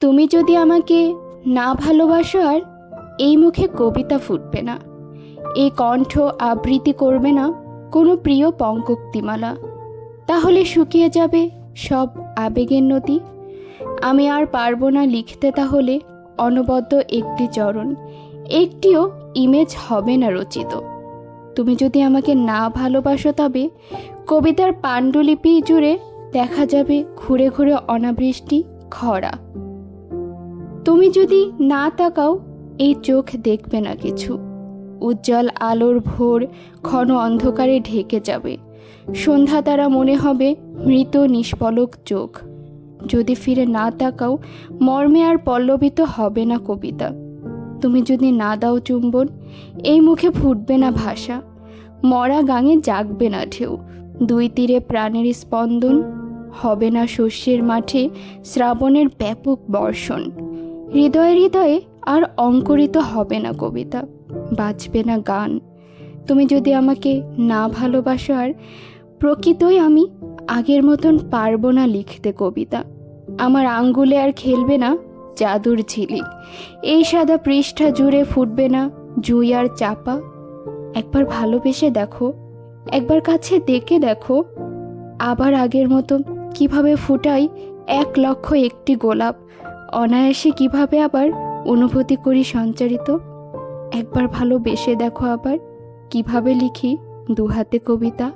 তুমি যদি আমাকে না ভালোবাসো আর এই মুখে কবিতা ফুটবে না, এই কণ্ঠ আবৃত্তি করবে না কোনো প্রিয় পঙ্কক্তিমালা, তাহলে শুকিয়ে যাবে সব আবেগের নদী। আমি আর পারবো না লিখতে তাহলে অনবদ্য একটি চরণ, একটিও ইমেজ হবে না রচিত। তুমি যদি আমাকে না ভালোবাসো তবে কবিতার পাণ্ডুলিপি জুড়ে দেখা যাবে ঘুরে ঘুরে অনাবৃষ্টি খরা। তুমি যদি না তাকাও এই চোখ দেখবে না কিছু, উজ্জ্বল আলোর ভোর ঘন অন্ধকারে ঢেকে যাবে, সন্ধ্যা তারা মনে হবে মৃত নিষ্পলক চোখ। যদি ফিরে না তাকাও মর্মে আর পল্লবিত হবে না কবিতা। তুমি যদি না দাও চুম্বন এই মুখে ফুটবে না ভাষা, মরা গাঙে জাগবে না ঢেউ, দুই তীরে প্রাণের স্পন্দন হবে না শস্যের মাঠে শ্রাবণের ব্যাপক বর্ষণ। হৃদয়ে হৃদয়ে আর অঙ্কুরিত হবে না কবিতা, বাজবে না গান। তুমি যদি আমাকে না ভালোবাসো আর প্রকৃতই আমি আগের মতন পারবো না লিখতে কবিতা। আমার আঙ্গুলে আর খেলবে না জাদুর ঝিলিক, এই সাদা পৃষ্ঠা জুড়ে ফুটবে না জুই আর চাপা। একবার ভালোবেসে দেখো, একবার কাছে ডেকে দেখো, আবার আগের মতো কিভাবে ফুটাই 1,00,000 গোলাপ, অনায়াসে কিভাবে আবার অনুভূতি করি সঞ্চারিত। একবার ভালোবেসে দেখো আবার কিভাবে লিখি দুহাতে কবিতা।